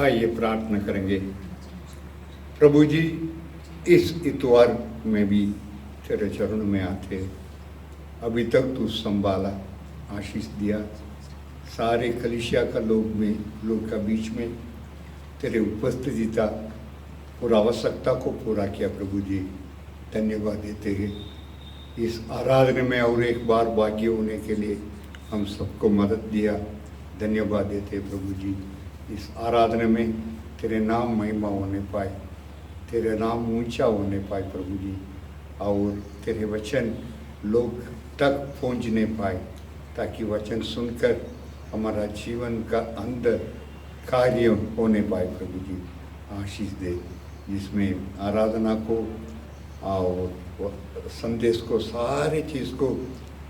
आइए प्रार्थना करेंगे। प्रभु जी, इस इतवार में भी तेरे चरणों में आते, अभी तक तू संभाला, आशीष दिया, सारे कलीसिया का लोग का बीच में तेरे उपस्थिति था और आवश्यकता को पूरा किया। प्रभु जी धन्यवाद देते हैं इस आराधना में और एक बार भाग्य होने के लिए हम सबको मदद दिया। धन्यवाद देते प्रभु जी, इस आराधना में तेरे नाम महिमा होने पाए, तेरे नाम ऊंचा होने पाए प्रभु जी, और तेरे वचन लोग तक पहुंचने पाए, ताकि वचन सुनकर हमारा जीवन का अंदर कार्य होने पाए। प्रभु जी आशीष दे, जिसमें आराधना को और संदेश को, सारे चीज़ को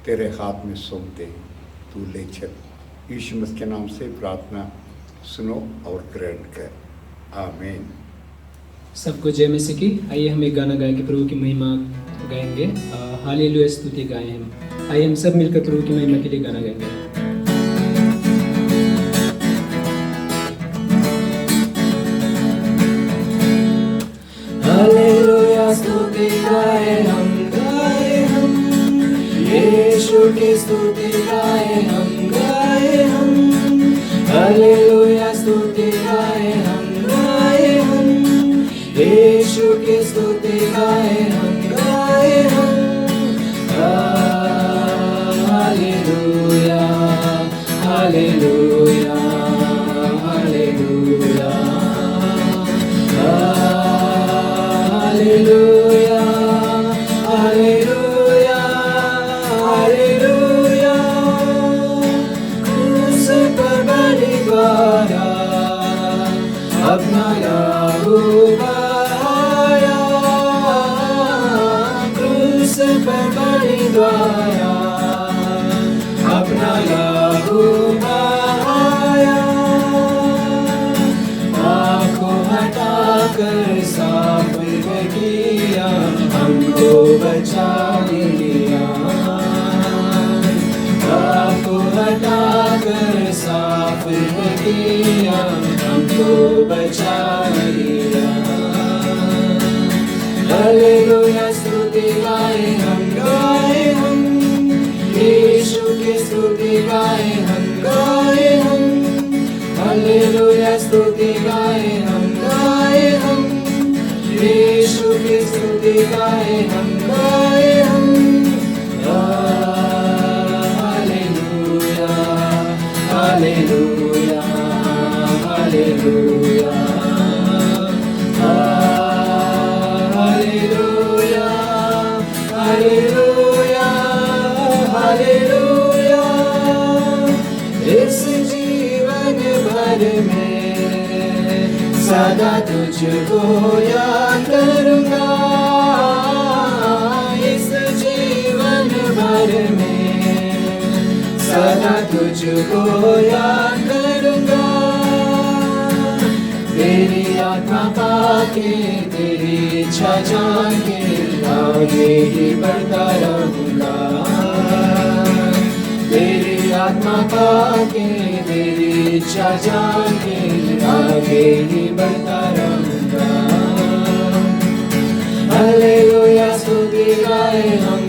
तेरे हाथ में सौंप दे, तू ले चल। यीशु मसीह के नाम से प्रार्थना सुनो और ग्रहण कर, आमीन। सबको जय मसीह की। आइए हम एक गाना गाएंगे, प्रभु की महिमा गाएंगे, हालेलुया स्तुति गाएं हम। आइए हम सब मिलकर प्रभु की महिमा के लिए गाना गाएंगे। हालेलुया स्तुति गाएं हम यीशु की स्तुति गाएं हम हालेलुया स्तुति गाएं हम यीशु की स्तुति गाएं हम hallelujah hallelujah hallelujah hallelujah hallelujah hallelujah. क्रूस पर बलि द्वारा अपना लहू बहाया, क्रूस पर बलि द्वारा अपना लहू बहाया। आँखों हटाकर साफ किया, हमको बचा लिया। आँखों हटाकर साफ किया, हमको बचा लिया। हालेलुया स्तुति गाएं हम यीशु की स्तुति गाएं हम हालेलुया स्तुति गाएं हम यीशु की स्तुति गाएं हम hallelujah hallelujah hallelujah hallelujah hallelujah hallelujah. इस जीवन भर में सदा तुझको याद करूंगा, इस जीवन भर में सदा तुझको याद करूंगा। तेरी आत्मा पाके, तेरी इच्छा जान के आगे ही बढ़ता रहूंगा। तेरी आत्मा पाके, तेरी इच्छा जान के आगे ही बढ़ता रहूंगा। हालेलुया स्तुति गाएं हम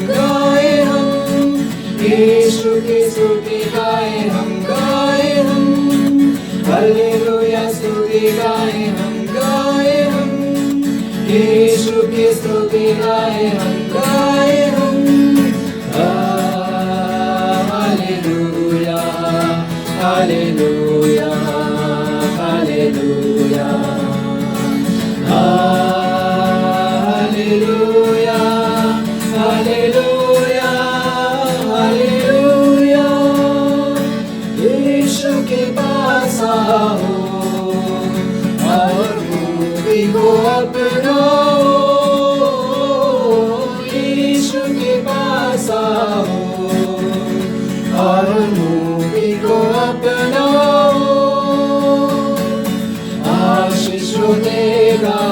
यीशु की स्तुति गाएं हम हालेलुया स्तुति गाएं हम यीशु की स्तुति गाएं हम hallelujah hallelujah hallelujah hallelujah hallelujah hallelujah. यीशु के पास आओ और मूवी को अपनाओ, यीशु के पास आओ और मूवी को अपनाओ। आशीष देगा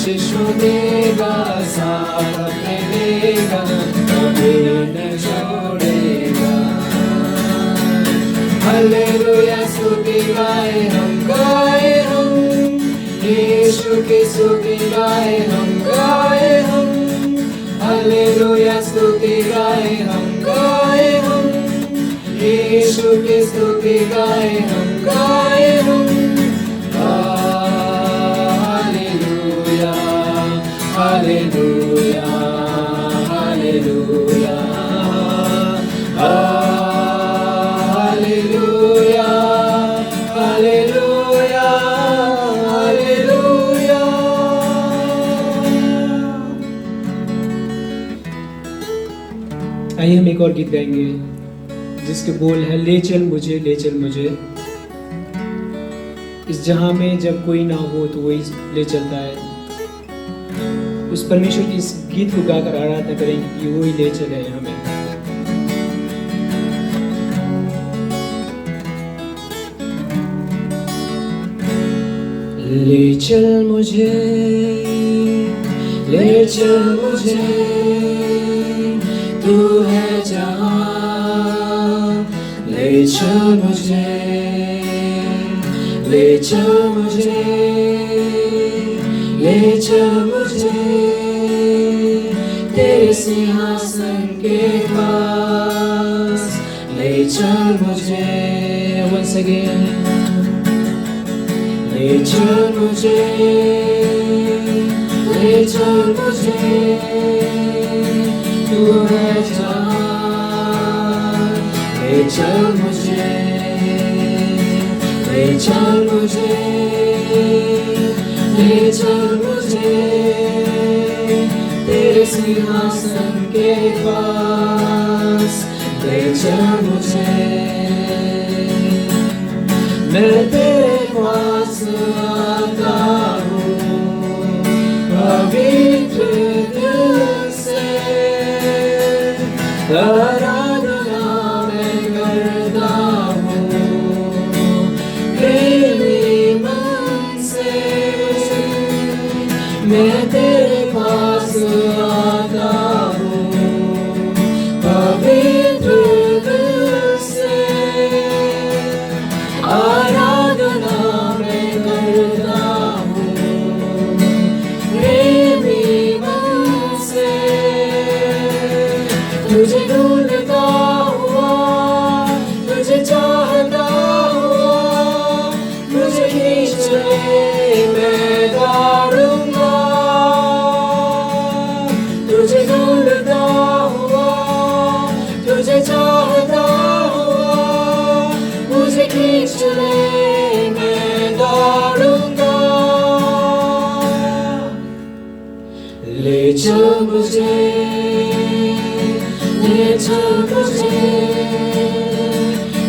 कोशिश देगा, साथ में देगा, कभी न छोड़ेगा। हालेलुया स्तुति गाए हम, यीशु की स्तुति गाए हम। हालेलुया स्तुति गाए हम, यीशु की स्तुति गाए हम। Hallelujah, hallelujah, hallelujah, hallelujah, hallelujah, hallelujah. आइए हम एक और गीत गाएंगे जिसके बोल है, ले चल मुझे, ले चल मुझे। इस जहां में जब कोई ना हो तो वही ले चलता है। उस परमेश्वर की इस गीत को गाकर आराधना करेंगे कि वही ले चले हमें। ले चल मुझे, ले चल मुझे, तू है जहां। ले चल मुझे, ले चल मुझे, ले चल मुझे, तेरे सिंहासन के पास। ले चल मुझे, once again, ले चल मुझे, ले चल मुझे, तू है जहां। ले चल मुझे, ले चल मुझे, ले चल मुझे, तेरे सिंहासन के पास। ले चल मुझे, मैं तेरे पास आता हूँ, पवित्र दिल से आराधना मैं करता हूँ, प्रेमी मन से। मैं तेरे पास आता हूँ, पवित्र दिल से आराधना मैं करता हूँ, प्रेमी मन से। तुझे ढूंढता हुआ, तुझे चाहता हुआ, मुझे खींच ले मैं दौड़ूंगा। तुझे ढूंढता हुआ, तुझे चाहता हुआ, मुझे खींच ले मैं दौड़ूंगा। ले चल मुझे, ले चल मुझे,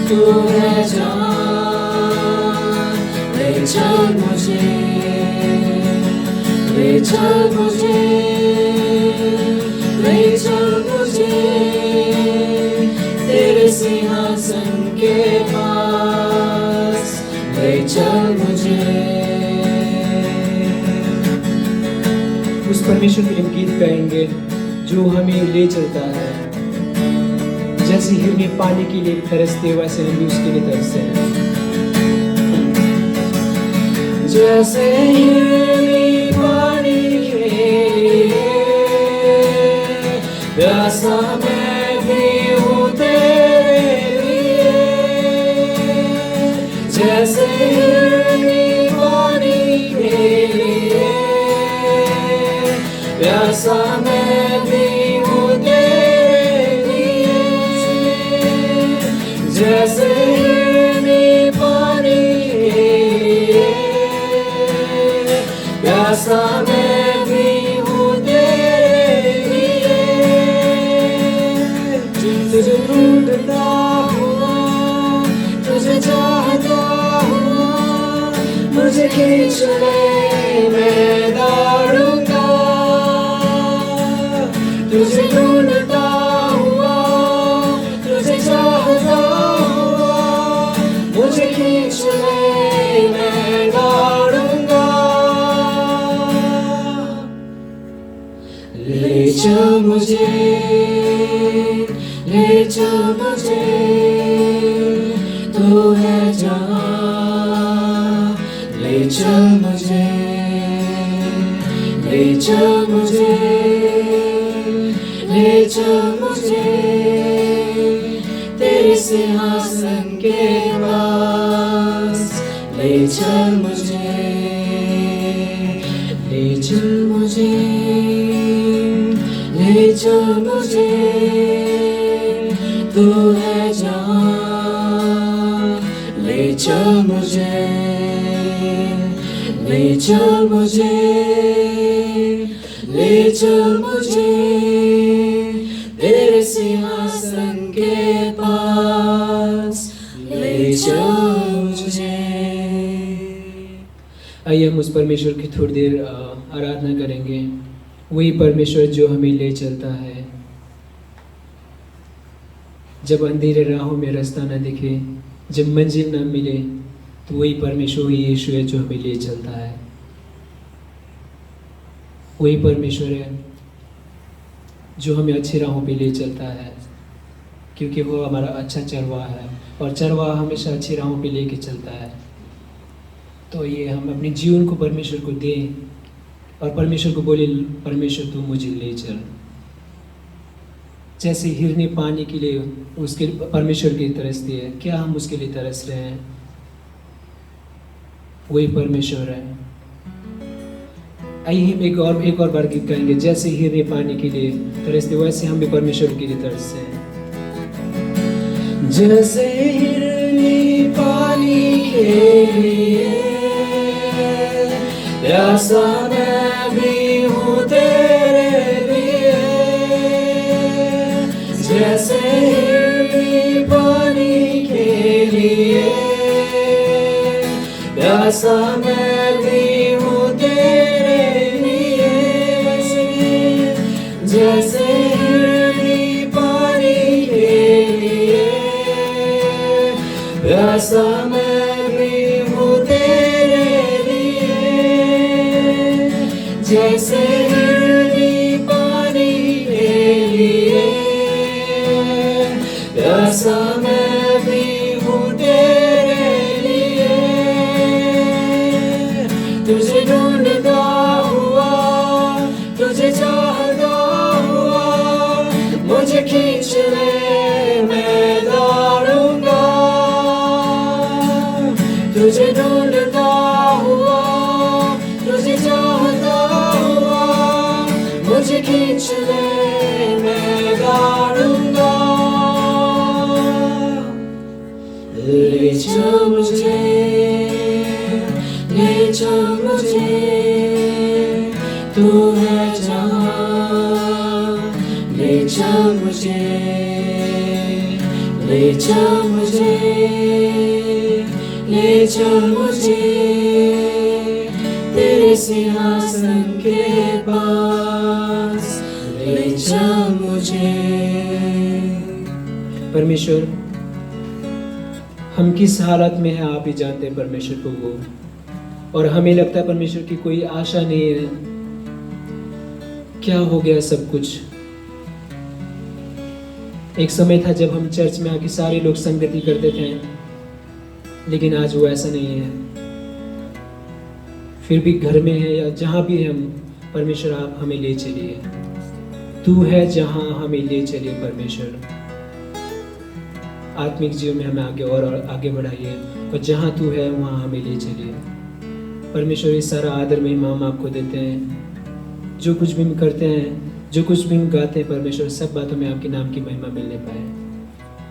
तू है जहां। ले चल मुझे, ले चल मुझे, ले चल मुझे, तेरे सिंहासन के पास। ले चल मुझे। उस परमेश्वर के लिए गीत गाएंगे जो हमें ले चलता है। जैसे हिरनी पानी के लिए तरसते, वैसे हम भी उसके लिए तरसते हैं। जैसे हिरनी पानी के लिए प्यासा मैं भी हूँ तेरे लिए। जैसे हिरनी पानी के लिए प्यासा मैं भी हूँ तेरे लिए। जैसे हिरनी पानी के लिए प्यासा मैं भी हूँ तेरे लिए। तुझे ढूंढता हुआ, तुझे चाहता हुआ, मुझे खींच ले मैं दौड़ूंगा। तुझे ढूंढता हुआ, तुझे चाहता हुआ, मुझे खींच ले मैं दौड़ूंगा। चल मुझे, ले चल मुझे, तू है जहाँ, ले चल मुझे, ले चल मुझे, ले चल मुझे, तेरे सिंहासन के पास, ले चल मुझे, ले चल मुझे, ले चल मुझे, तू है जहाँ, ले चल मुझे, ले चल मुझे, ले चल मुझे, तेरे सिंहासन के पास, ले चल मुझे। आइए हम उस परमेश्वर की थोड़ी देर आराधना करेंगे। वही परमेश्वर जो हमें ले चलता है जब अंधेरे राहों में रास्ता न दिखे, जब मंजिल न मिले, तो वही परमेश्वर ही यीशु है जो हमें ले चलता है। वही परमेश्वर है जो हमें अच्छी राहों पे ले चलता है, क्योंकि वो हमारा अच्छा चरवाहा है और चरवाहा हमेशा अच्छी राहों पे लेके चलता है। तो ये हम अपने जीवन को परमेश्वर को दें और परमेश्वर को बोले, परमेश्वर तू मुझे ले चल। जैसे हिरनी पानी के लिए उसके परमेश्वर की तरसती है, क्या हम उसके लिए तरस रहे हैं? वही परमेश्वर है। आइए हम एक और बार गीत गाएंगे। जैसे हिरनी पानी के लिए तरसते, वैसे हम भी परमेश्वर के लिए तरसते हैं। जैसे हिरनी पानी के लिए प्यासा मैं भी हूँ तेरे लिए, जैसे हिरनी पानी के लिए प्यासा मैं भी हूँ तेरे लिए, जैसे हिरनी पानी के लिए प्यासा मैं भी हूँ तेरे लिए, जैसे हिरनी पानी के लिए प्यासा मैं भी हूँ तेरे लिए। तुझे ढूंढता हुआ, तुझे चाहता हुआ, मुझे खींच ले मैं दौड़ूंगा। तुझे ढूंढता हुआ, तुझे चाहता हुआ, मुझे खींच ले मैं दौड़ूंगा। ले चल मुझे, ले चल मुझे, तू है जहाँ, ले चल मुझे, ले चल मुझे, ले चल मुझे, तेरे सिंहासन के पास, ले चल मुझे। परमेश्वर, हम किस हालत में हैं आप ही जानते हैं परमेश्वर को वो, और हमें लगता है परमेश्वर की कोई आशा नहीं है, क्या हो गया सब कुछ। एक समय था जब हम चर्च में आके सारे लोग संगति करते थे, लेकिन आज वो ऐसा नहीं है। फिर भी घर में है या जहाँ भी हम, परमेश्वर आप हमें ले चलिए। तू है जहाँ, हमें ले चलिए परमेश्वर। आत्मिक जीवन में हमें आगे और आगे बढ़ाइए, और जहाँ तू है वहाँ हमें ले चलिए परमेश्वर। इस सारा आदर महिमा हम आपको देते हैं। जो कुछ भी हम करते हैं, जो कुछ भी हम गाते हैं परमेश्वर, सब बातों में आपके नाम की महिमा मिलने पाए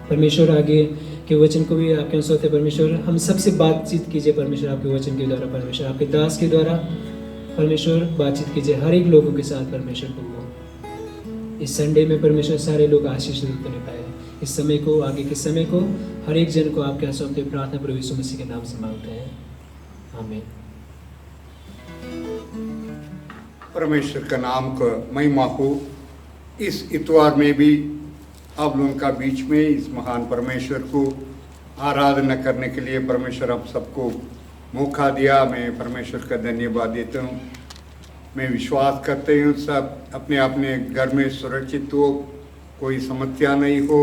परमेश्वर। आगे के वचन को भी आपके सौते परमेश्वर, हम सबसे बातचीत कीजिए परमेश्वर आपके वचन के द्वारा परमेश्वर, आपके दास के द्वारा परमेश्वर बातचीत कीजिए हर एक लोगों के साथ परमेश्वर को। इस संडे में परमेश्वर सारे लोग आशीषित होने पाए। इस समय को, आगे के समय को, हर एक जन को आपके सौंपते प्रार्थना प्रभु यीशु मसीह के नाम से मांगते हैं, आमीन। परमेश्वर का नाम का महिमा हो। इस इतवार में भी आप लोगों का बीच में इस महान परमेश्वर को आराधना करने के लिए परमेश्वर हम सबको मौका दिया। मैं परमेश्वर का धन्यवाद देता हूँ। मैं विश्वास करते हूँ सब अपने अपने घर में सुरक्षित हो, कोई समस्या नहीं हो,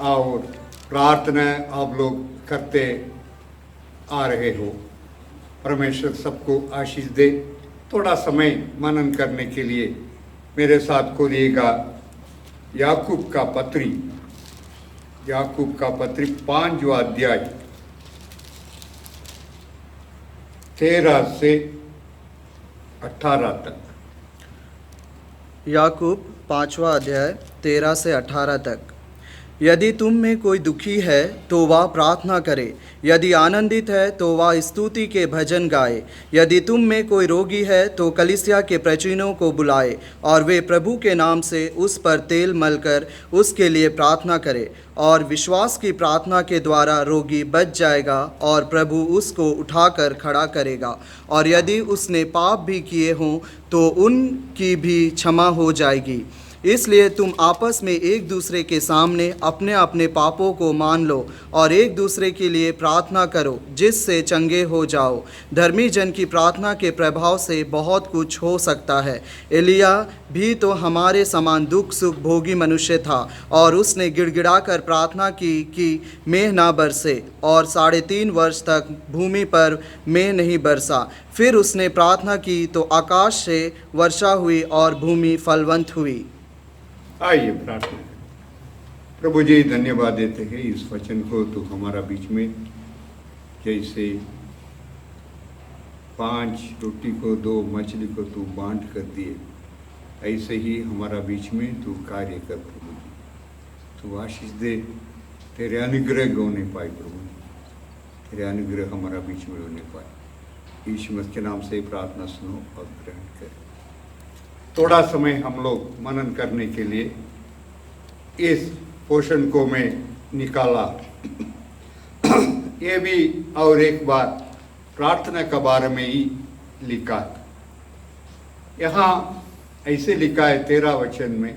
और प्रार्थना आप लोग करते आ रहे हो। परमेश्वर सबको आशीष दे। थोड़ा समय मनन करने के लिए मेरे साथ खोलिएगा याकूब का पत्री, याकूब का पत्री 5वां अध्याय 13 से 18 तक। याकूब 5वां अध्याय 13 से 18 तक। यदि तुम में कोई दुखी है तो वह प्रार्थना करे, यदि आनंदित है तो वह स्तुति के भजन गाए। यदि तुम में कोई रोगी है तो कलीसिया के प्राचीनों को बुलाए और वे प्रभु के नाम से उस पर तेल मलकर उसके लिए प्रार्थना करे, और विश्वास की प्रार्थना के द्वारा रोगी बच जाएगा और प्रभु उसको उठाकर खड़ा करेगा। और यदि उसने पाप भी किए हों तो उनकी भी क्षमा हो जाएगी। इसलिए तुम आपस में एक दूसरे के सामने अपने अपने पापों को मान लो और एक दूसरे के लिए प्रार्थना करो, जिससे चंगे हो जाओ। धर्मी जन की प्रार्थना के प्रभाव से बहुत कुछ हो सकता है। एलिया भी तो हमारे समान दुख सुख भोगी मनुष्य था, और उसने गिड़गिड़ाकर प्रार्थना की कि मेघ ना बरसे, और 3.5 वर्ष तक भूमि पर मेघ नहीं बरसा। फिर उसने प्रार्थना की तो आकाश से वर्षा हुई और भूमि फलवंत हुई। आइए प्रार्थना करें। प्रभु जी, धन्यवाद देते हैं इस वचन को तो हमारा बीच में जैसे 5 रोटी को 2 मछली को तू बांट कर दिए, ऐसे ही हमारा बीच में तू कार्य कर। प्रभु जी, तू आशीष दे, तेरे अनुग्रह होने पाए। प्रभु जी, तेरे अनुग्रह हमारा बीच में होने पाए। यीशु मसीह के नाम से प्रार्थना सुनो और ग्रहण करें। थोड़ा समय हम लोग मनन करने के लिए इस पोर्शन को मैं निकाला। ये भी और एक बार प्रार्थना के बारे में ही लिखा है। यहाँ ऐसे लिखा है 13 वचन में,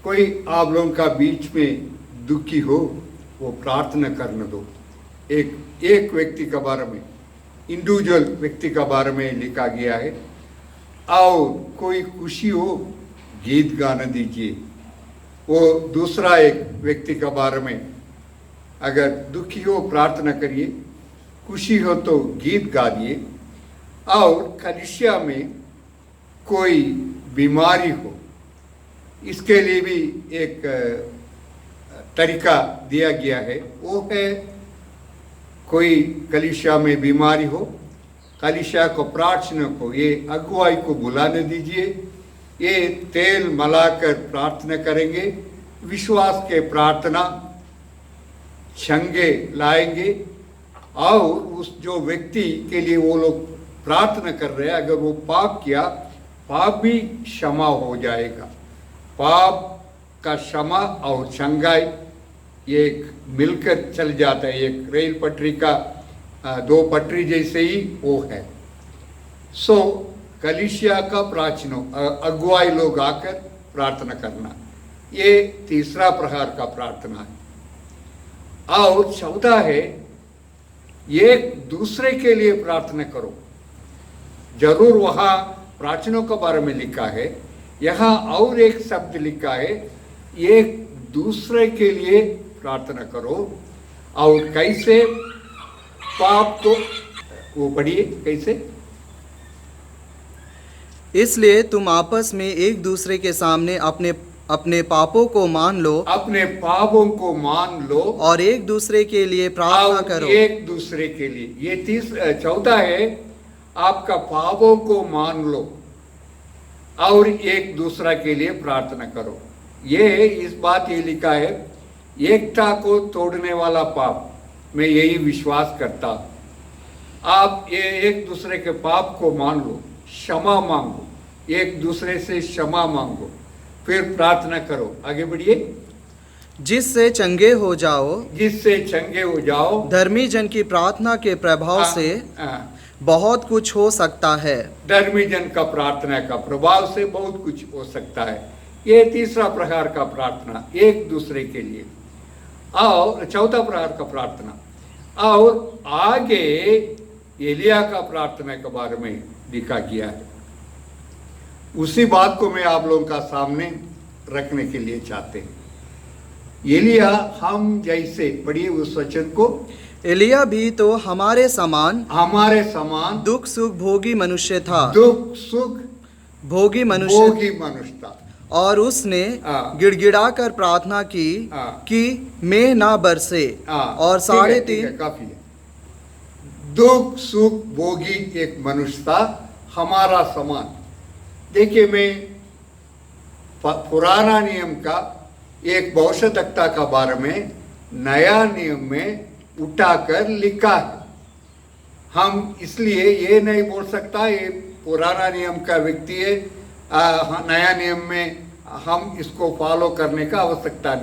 कोई आप लोगों का बीच में दुखी हो वो प्रार्थना करने दो। एक व्यक्ति के बारे में, इंडिविजुअल व्यक्ति के बारे में लिखा गया है। और कोई खुशी हो गीत गाना दीजिए। वो दूसरा एक व्यक्ति के बारे में, अगर दुखी हो प्रार्थना करिए, खुशी हो तो गीत गाइए। और कलीसिया में कोई बीमारी हो, इसके लिए भी एक तरीका दिया गया है। वो है कोई कलीसिया में बीमारी हो, कलीसिया को प्रार्थना को, ये अगुवाई को बुलाने दीजिए। ये तेल मलाकर प्रार्थना करेंगे, विश्वास के प्रार्थना छंगे लाएंगे। और उस जो व्यक्ति के लिए वो लोग प्रार्थना कर रहे हैं, अगर वो पाप किया, पाप भी क्षमा हो जाएगा। पाप का क्षमा और छंगाई ये मिलकर चल जाता है। एक रेल पटरी का 2 पटरी जैसे ही वो है। सो कलीसिया का प्राचीनों अगुवाई लोग आकर प्रार्थना करना, ये तीसरा प्रकार का प्रार्थना है। और चौथा है एक दूसरे के लिए प्रार्थना करो। जरूर वहाँ प्राचीनों के बारे में लिखा है, यहाँ और एक शब्द लिखा है, एक दूसरे के लिए प्रार्थना करो। और कैसे? पाप को वो पढ़िए कैसे। इसलिए तुम आपस में एक दूसरे के सामने अपने अपने पापों को मान लो, अपने पापों को मान लो और एक दूसरे के लिए प्रार्थना करो। एक दूसरे के लिए, ये चौथा है, आपका पापों को मान लो और एक दूसरा के लिए प्रार्थना करो। ये इस बात ये लिखा है, एकता को तोड़ने वाला पाप, मैं यही विश्वास करता हूँ। आप ये एक दूसरे के पाप को मान लो, क्षमा मांगो, एक दूसरे से क्षमा मांगो, फिर प्रार्थना करो। आगे बढ़िए। जिससे चंगे हो जाओ, जिससे चंगे हो जाओ। धर्मी जन की प्रार्थना के प्रभाव से बहुत कुछ हो सकता है। धर्मी जन का प्रार्थना का प्रभाव से बहुत कुछ हो सकता है। ये तीसरा प्रकार का प्रार्थना, एक दूसरे के लिए। और चौथा प्रकार का प्रार्थना। और आगे एलिया का प्रार्थना के बारे में लिखा गया है। उसी बात को मैं आप लोगों का सामने रखने के लिए चाहते हैं। एलिया हम जैसे, पढ़िए उस वचन को, एलिया भी तो हमारे समान हमारे समान दुख सुख भोगी मनुष्य था, दुख सुख भोगी मनुष्य, भोगी मनुष्य था। और उसने हाँ। गिड़गिड़ा कर प्रार्थना की हाँ। कि मेघ ना बरसे, हाँ, और ठीक है, 3.5 काफी है। दुख सुख भोगी एक मनुष्य था हमारा समान। देखिए, मैं पुराना नियम का एक भविष्यद्वक्ता का बारे में नया नियम में उठाकर लिखा है। हम इसलिए ये नहीं बोल सकता ये पुराना नियम का व्यक्ति है, नया नियम में हम इसको फॉलो करने का आवश्यकता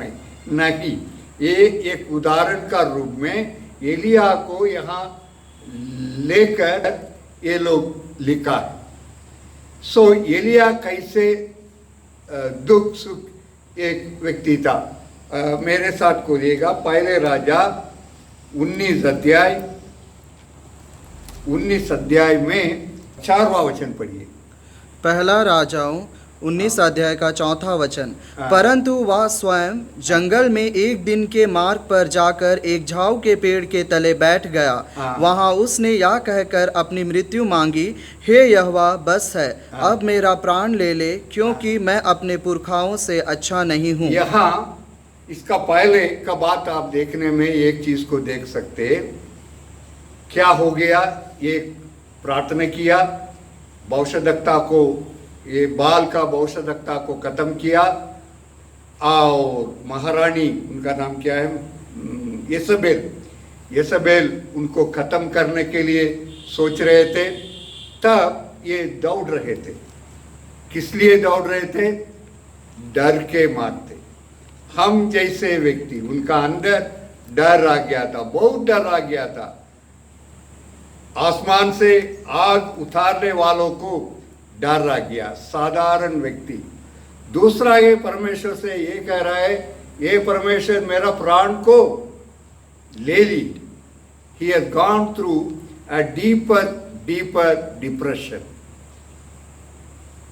नहीं। ये एक उदाहरण का रूप में एलिया को यहाँ लेकर ये लोग लिखा है। सो एलिया कैसे दुख सुख एक व्यक्ति था। मेरे साथ खोलिएगा पहले राजा 19 अध्याय में 4वां वचन पढ़िए। पहला राजाओं 19 अध्याय का 4वां वचन। हाँ। परंतु वह स्वयं जंगल में एक दिन के मार्ग पर जाकर एक झाऊ के पेड़ के तले बैठ गया। हाँ। वहां उसने यह कहकर अपनी मृत्यु मांगी, हे यहोवा, बस है, हाँ। अब मेरा प्राण ले ले, क्योंकि मैं अपने पुरखाओं से अच्छा नहीं हूँ। यहाँ इसका पहले का बात आप देखने में एक चीज को देख सकते हैं। क्या हो गया, ये प्रार्थना किया, भविष्यद्वक्ता को, ये बाल का भविष्यद्वक्ता को खत्म किया, और महारानी, उनका नाम क्या है, येसेबेल उनको खत्म करने के लिए सोच रहे थे। तब ये दौड़ रहे थे। किस लिए दौड़ रहे थे? डर के मारते। हम जैसे व्यक्ति, उनका अंदर डर आ गया था, बहुत डर आ गया था। आसमान से आग उतारने वालों को डर आ गया, साधारण व्यक्ति। दूसरा, ये परमेश्वर से ये कह रहा है, ये परमेश्वर मेरा प्राण को ले ली। He has gone through a deeper depression.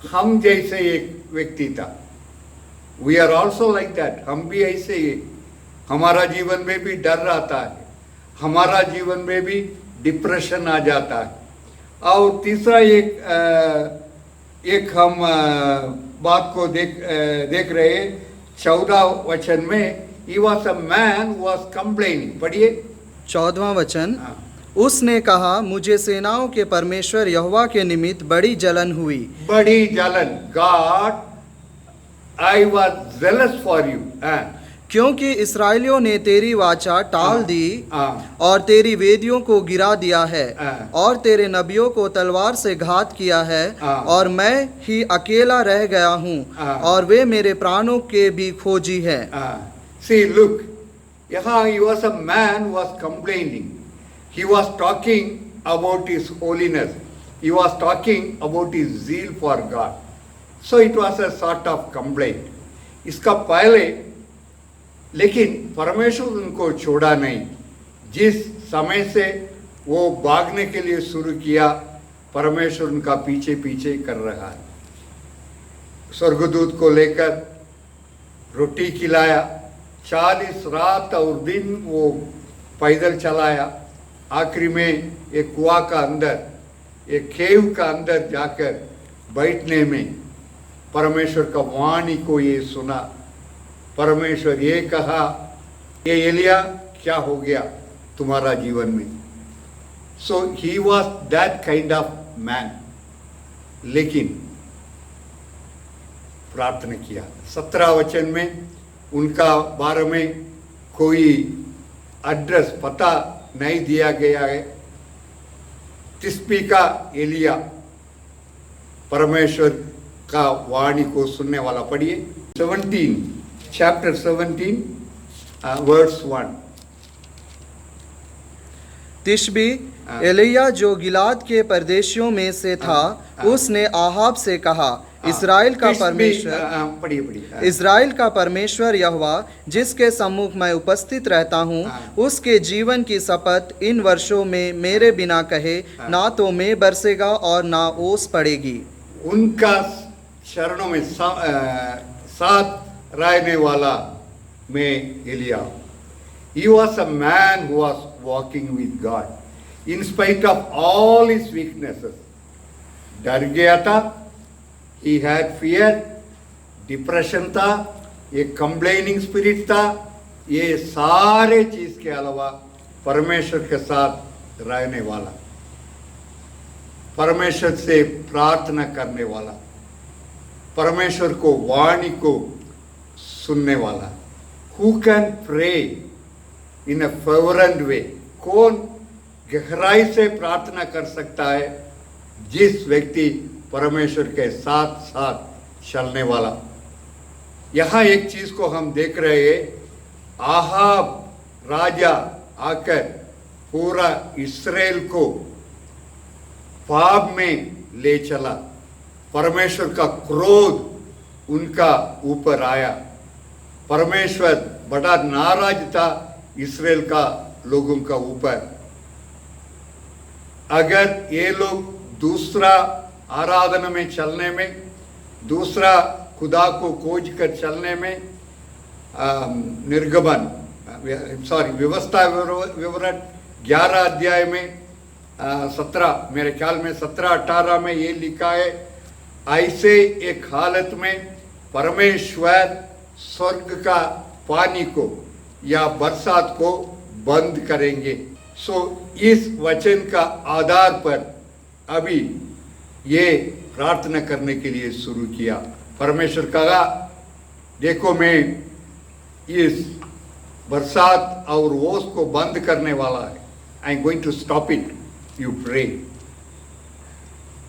हम जैसे एक व्यक्ति था। We are also like that. हम भी ऐसे ही, हमारा जीवन में भी डर रहता है, हमारा जीवन में भी डिप्रेशन आ जाता है। और तीसरा एक हम बात को देख रहे हैं 14 वचन में, he was a man who was complaining। पढ़िए 14वां वचन। हाँ। उसने कहा, मुझे सेनाओं के परमेश्वर यहोवा के निमित्त बड़ी जलन हुई। बड़ी जलन। God, I was zealous for you। क्योंकि इसराइलियों ने तेरी वाचा टाल दी हाँ। और तेरी वेदियों को गिरा दिया है हाँ। और तेरे नबियों को तलवार से घात किया है, हाँ। और मैं ही अकेला रह गया हूँ, हाँ। और वे मेरे प्राणों के भी खोजी है। See, look, यहाँ he was a man who was complaining. He was talking about his holiness. He was talking about his zeal for God. So it was a sort of complaint. इसका पहले, लेकिन परमेश्वर उनको छोड़ा नहीं। जिस समय से वो भागने के लिए शुरू किया, परमेश्वर उनका पीछे पीछे कर रहा है। स्वर्गदूत को लेकर रोटी खिलाया, 40 रात और दिन वो पैदल चलाया। आखिरी में एक कुआं का अंदर, एक केव का अंदर जाकर बैठने में परमेश्वर का वाणी को ये सुना। परमेश्वर ये कहा, ये एलिया क्या हो गया तुम्हारा जीवन में। So he was that kind of man. लेकिन प्रार्थना किया। 17 वचन में उनका बारे में कोई एड्रेस पता नहीं दिया गया है। तिस्बी का एलिया परमेश्वर का वाणी को सुनने वाला। पढ़िए 17 chapter 17 verse 1। तिशबी एलिया जो गिलाद के परदेशियों में से था, उसने आहाब से कहा, इस्राएल का परमेश्वर, पढ़िए इस्राएल का परमेश्वर यहोवा जिसके सम्मुख मैं उपस्थित रहता हूँ, उसके जीवन की शपथ इन वर्षों में मेरे बिना कहे, ना तो मेघ बरसेगा और ना ओस पड़ेगी। उनका चरणों में साथ रहने वाला में Elia. He was a man who was walking with God in spite of all his weaknesses. डर गया था, he had fear, डिप्रेशन था, एक कंप्लेनिंग स्पिरिट था, ये सारे चीज के अलावा परमेश्वर के साथ रहने वाला, परमेश्वर से प्रार्थना करने वाला, परमेश्वर को वाणी को सुनने वाला. Who can pray in a fervent way? कौन गहराई से प्रार्थना कर सकता है? जिस व्यक्ति परमेश्वर के साथ साथ चलने वाला. यहाँ एक चीज को हम देख रहे हैं, आहाब राजा आकर पूरा इस्राएल को पाप में ले चला. परमेश्वर का क्रोध उनका ऊपर आया. परमेश्वर बड़ा नाराज था इस्राएल का लोगों का ऊपर. अगर ये लोग दूसरा आराधना में चलने में, दूसरा खुदा को खोज कर चलने में, व्यवस्था विवरण 11 अध्याय में 17, मेरे ख्याल में 17-18 में ये लिखा है, ऐसे एक हालत में परमेश्वर स्वर्ग का पानी को या बरसात को बंद करेंगे. इस वचन का आधार पर अभी ये प्रार्थना करने के लिए शुरू किया. परमेश्वर कहा, देखो मैं इस बरसात और ओस को बंद करने वाला है. I am going to stop it, you pray.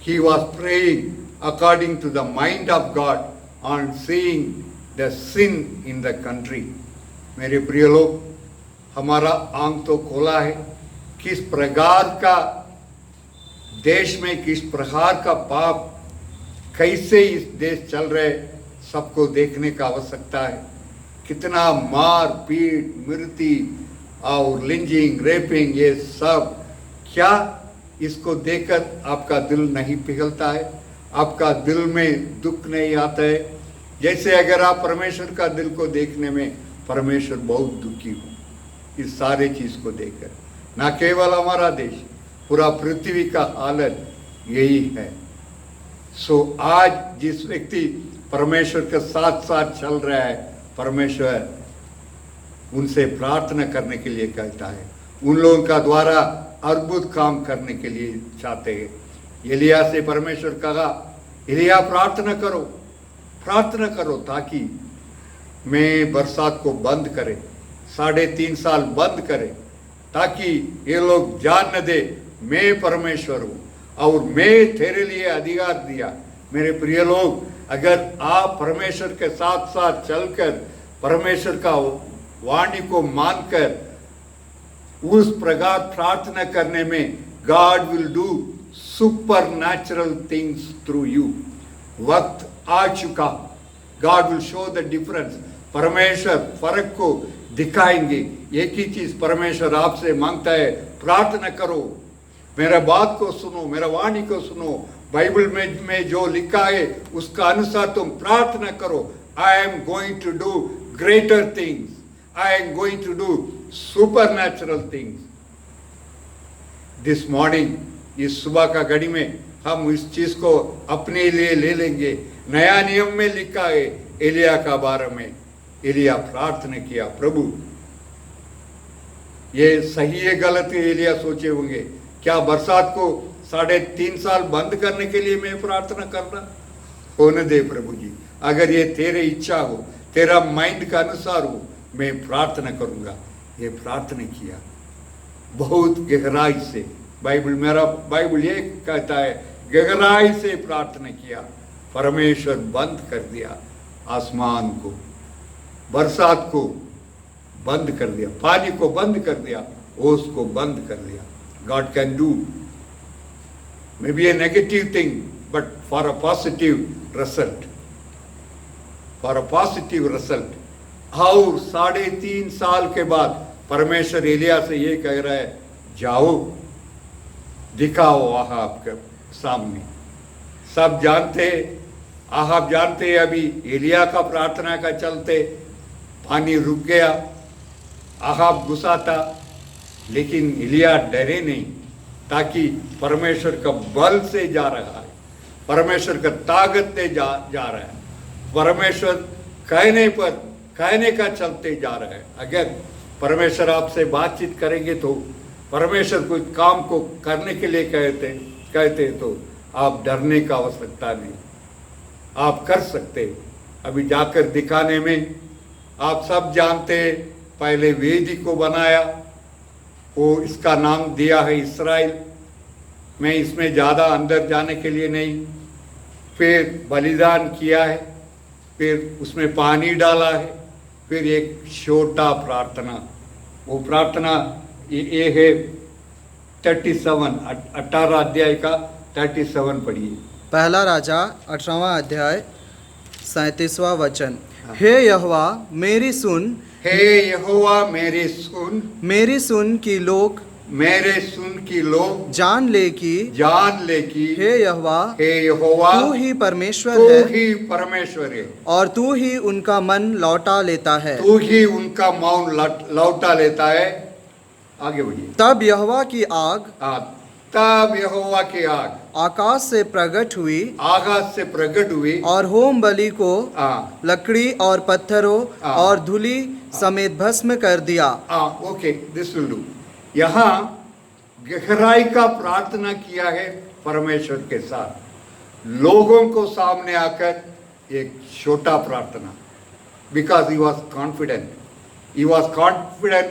He was praying according to the mind of God on seeing the sin in the country. मेरे प्रिय लोग, हमारा आंख तो खोला है, किस प्रकार का देश में किस प्रकार का पाप कैसे इस देश चल रहे, सबको देखने का आवश्यकता है. कितना मार पीट, मृत्यु और लिंचिंग, रेपिंग, ये सब, क्या इसको देखकर आपका दिल नहीं पिघलता है? आपका दिल में दुख नहीं आता है? जैसे अगर आप परमेश्वर का दिल को देखने में परमेश्वर बहुत दुखी हो इस सारे चीज को देखकर. ना केवल हमारा देश, पूरा पृथ्वी का हालत यही है. आज जिस व्यक्ति परमेश्वर के साथ साथ चल रहा है, परमेश्वर उनसे प्रार्थना करने के लिए कहता है. उन लोगों का द्वारा अद्भुत काम करने के लिए चाहते हैं. एलिया से परमेश्वर कहा, एलिया प्रार्थना करो ताकि मैं बरसात को बंद करे, 3.5 साल बंद करे, ताकि ये लोग जान न दे मैं परमेश्वर हूँ और मैं तेरे लिए अधिकार दिया. मेरे प्रिय लोग, अगर आप परमेश्वर के साथ साथ चलकर परमेश्वर का वाणी को मानकर उस प्रकार प्रार्थना करने में, God will do supernatural things through you. वक्त आ चुका, God will show the difference. परमेश्वर फर्क को दिखाएंगे. एक ही चीज परमेश्वर आपसे मांगता है, प्रार्थना करो, मेरा बात को सुनो, मेरा वाणी को सुनो. बाइबल में जो लिखा है उसका अनुसार तुम प्रार्थना करो. I am going to do greater things, I am going to do supernatural things. This morning, इस सुबह का घड़ी में हम इस चीज को अपने लिए ले लेंगे. नया नियम में लिखा है एलिया का बारे में. एलिया प्रार्थना किया, प्रभु ये सही है गलत है? एलिया सोचे होंगे, क्या बरसात को 3.5 साल बंद करने के लिए मैं प्रार्थना करना? होने दे प्रभु जी, अगर ये तेरे इच्छा हो, तेरा माइंड का अनुसार हो, मैं प्रार्थना करूंगा. ये प्रार्थना किया बहुत गहराई से. बाइबल ये कहता है गहराई से प्रार्थना किया. परमेश्वर बंद कर दिया आसमान को, बरसात को बंद कर दिया, पानी को बंद कर दिया, ओस को बंद कर दिया. God can do maybe a negative thing, but for a positive result. For a positive result. और 3.5 साल के बाद परमेश्वर एलिया से ये कह रहा है, जाओ दिखाओ आहाब के सामने. सब जानते आप जानते हैं अभी एलिया का प्रार्थना का चलते पानी रुक गया, आहाब गुस्सा था, लेकिन एलिया डरे नहीं, ताकि परमेश्वर का बल से जा रहा है, परमेश्वर का ताकत से जा रहा है, परमेश्वर कहने का चलते जा रहा है। अगर परमेश्वर आपसे बातचीत करेंगे तो परमेश्वर कोई काम को करने के लिए कहते तो आप डरने का आवश्यकता नहीं, आप कर सकते। अभी जाकर दिखाने में आप सब जानते हैं, पहले वेदी को बनाया, वो इसका नाम दिया है इस्राएल। मैं इसमें ज़्यादा अंदर जाने के लिए नहीं। फिर बलिदान किया है, फिर उसमें पानी डाला है, फिर एक छोटा प्रार्थना, वो प्रार्थना ये है 37, 18 अध्याय का 37 पढ़िए। पहला राजा 18वां अध्याय 37वां वचन। हे यहोवा मेरी सुन, हे यहोवा मेरी सुन, मेरी सुन कि लोग मेरे सुन की लोग जान ले कि हे यहोवा तू ही परमेश्वर तू है ही परमेश्वर है, और तू ही उनका मन लौटा लेता है। तू ही उनका मौन लौटा लेता है। आगे बढ़िए। तब यहोवा की आग तब यहोवा की आग आकाश से प्रकट हुई, आकाश से प्रकट हुई, और होम बलि को हाँ लकड़ी और पत्थरों और धूलि समेत भस्म कर दिया। Okay, this will do. यहाँ गहराई का प्रार्थना किया है परमेश्वर के साथ, लोगों को सामने आकर एक छोटा प्रार्थना, because he was confident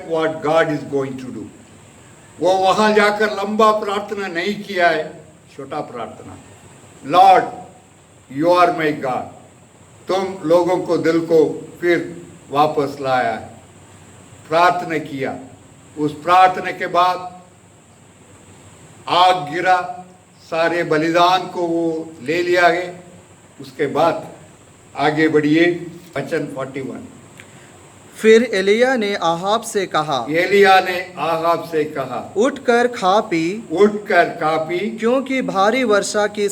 what God is going to do. वो वहां जाकर लंबा प्रार्थना नहीं किया है, छोटा प्रार्थना। Lord you are my God, तुम लोगों को दिल को फिर वापस लाया है, प्रार्थना किया। उस प्रार्थना के बाद आग गिरा, सारे बलिदान को वो ले लिया है। उसके बाद आगे बढ़िए, वचन 41। फिर एलिया ने आहाब से कहा, उठकर खा पी, क्योंकि भारी वर्षा की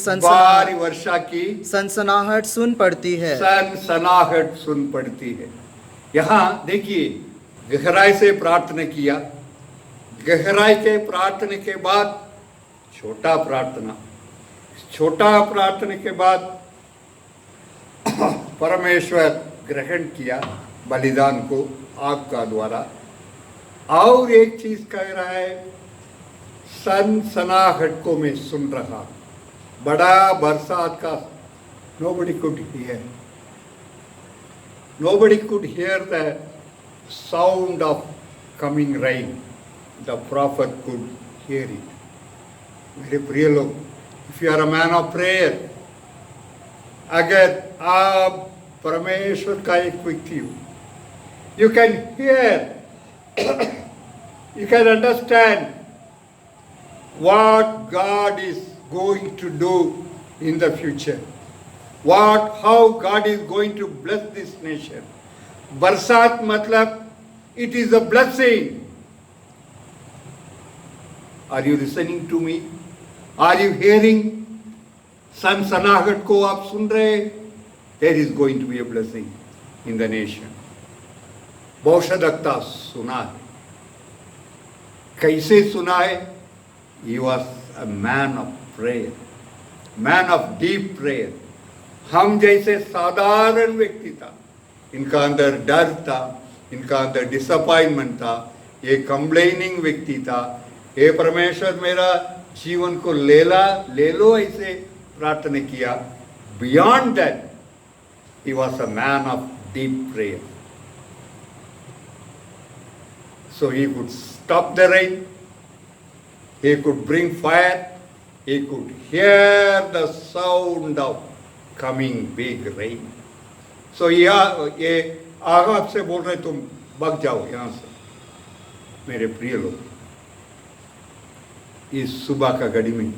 सनसनाहट सुन पड़ती है। यहाँ देखिए, गहराई से प्रार्थना किया, गहराई के प्रार्थना के बाद छोटा प्रार्थना के बाद परमेश्वर ग्रहण किया बलिदान को आग का द्वारा। और एक चीज कह रहा है, सनसनाहट को मैं सुन रहा, बड़ा बरसात का। nobody could hear the sound of coming rain, the prophet could hear it। मेरे प्रिय लोग, if you are a man of prayer, अगर आप परमेश्वर का एक व्यक्ति हो, you can hear, you can understand what God is going to do in the future, how God is going to bless this nation। बरसात मतलब it is a blessing। Are you listening to me? Are you hearing? सनसनाहट को आप सुन रहे? There is going to be a blessing in the nation। भविष्यद्वक्ता सुना है। कैसे सुना है? He was a man of prayer, man of deep prayer। हम जैसे साधारण व्यक्ति था, इनका अंदर डर था, इनका अंदर डिसअपॉइंटमेंट था, ये कंप्लेनिंग व्यक्ति था। हे परमेश्वर मेरा जीवन को ले लो, ऐसे प्रार्थना किया। Beyond that he was a man of deep prayer। So he could stop the rain, he could bring fire, he could hear the sound of coming big rain। So ये आगाब से बोल रहे, तुम भाग जाओ यहाँ से। मेरे प्रिय लोग, इस सुबह का घड़ी में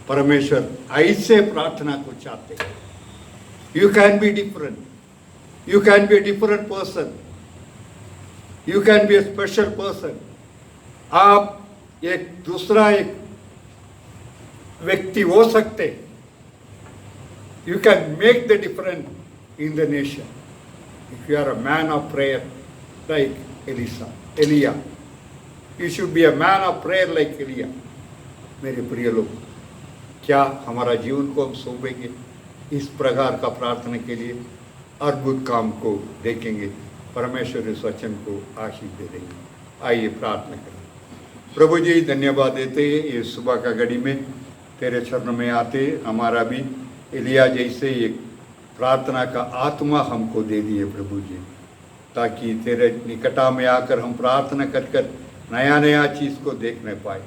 परमेश्वर ऐसे प्रार्थना को चाहते हैं। You can be different, you can be a different person, you can be a special person। आप एक दूसरा एक व्यक्ति हो सकते, You can make the difference in the nation. If you are a man of prayer like Elijah, you should be a man of prayer like Elijah. मेरे प्रिय लोग, क्या हमारा जीवन को हम सौंपेंगे इस प्रकार का प्रार्थना के लिए? अद्भुत काम को देखेंगे, परमेश्वर इस वचन को आशीष दे देंगे। आइए प्रार्थना करें। प्रभु जी, धन्यवाद देते हैं ये सुबह का घड़ी में तेरे चरणों में आते, हमारा भी एलिया जैसे एक प्रार्थना का आत्मा हमको दे दिए प्रभु जी, ताकि तेरे निकटा में आकर हम प्रार्थना कर कर नया नया चीज़ को देखने पाए,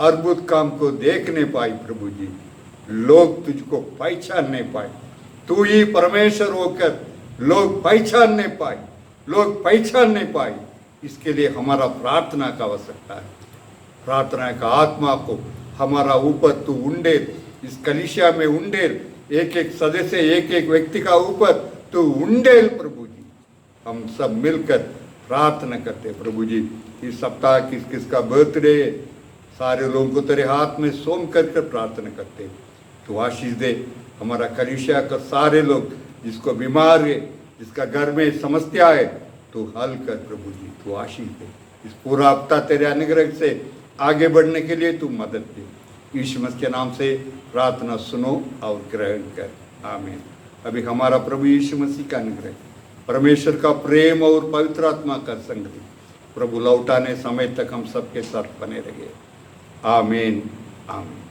अद्भुत काम को देखने पाए प्रभु जी, लोग तुझको पहचानने पाए, तू ही परमेश्वर होकर लोग पहचानने पाए, लोग पहचानने पाए। इसके लिए हमारा प्रार्थना का आवश्यकता है। प्रार्थना का आत्मा को हमारा ऊपर तू उंडेल, इस कलीसिया में उंडेल, एक एक सदस्य एक एक व्यक्ति का ऊपर तू उंडेल प्रभु जी। हम सब मिलकर प्रार्थना करते प्रभु जी। इस सप्ताह किस किस का बर्थडे, सारे लोगों को तेरे हाथ में सौंप कर प्रार्थना करते, तो आशीष दे। हमारा कलीसिया का सारे लोग जिसको बीमार है, जिसका घर में समस्या है, तो हल कर प्रभु जी, तो आशीष दे। इस पूरा हफ्ता तेरे अनुग्रह से आगे बढ़ने के लिए तू मदद दे। यीशु मसीह के नाम से प्रार्थना सुनो और ग्रहण कर, आमीन। अभी हमारा प्रभु यीशु मसीह का अनुग्रह, परमेश्वर का प्रेम और पवित्र आत्मा का संगति प्रभु लौटाने समय तक हम सबके साथ बने रहे, आमीन आमीन।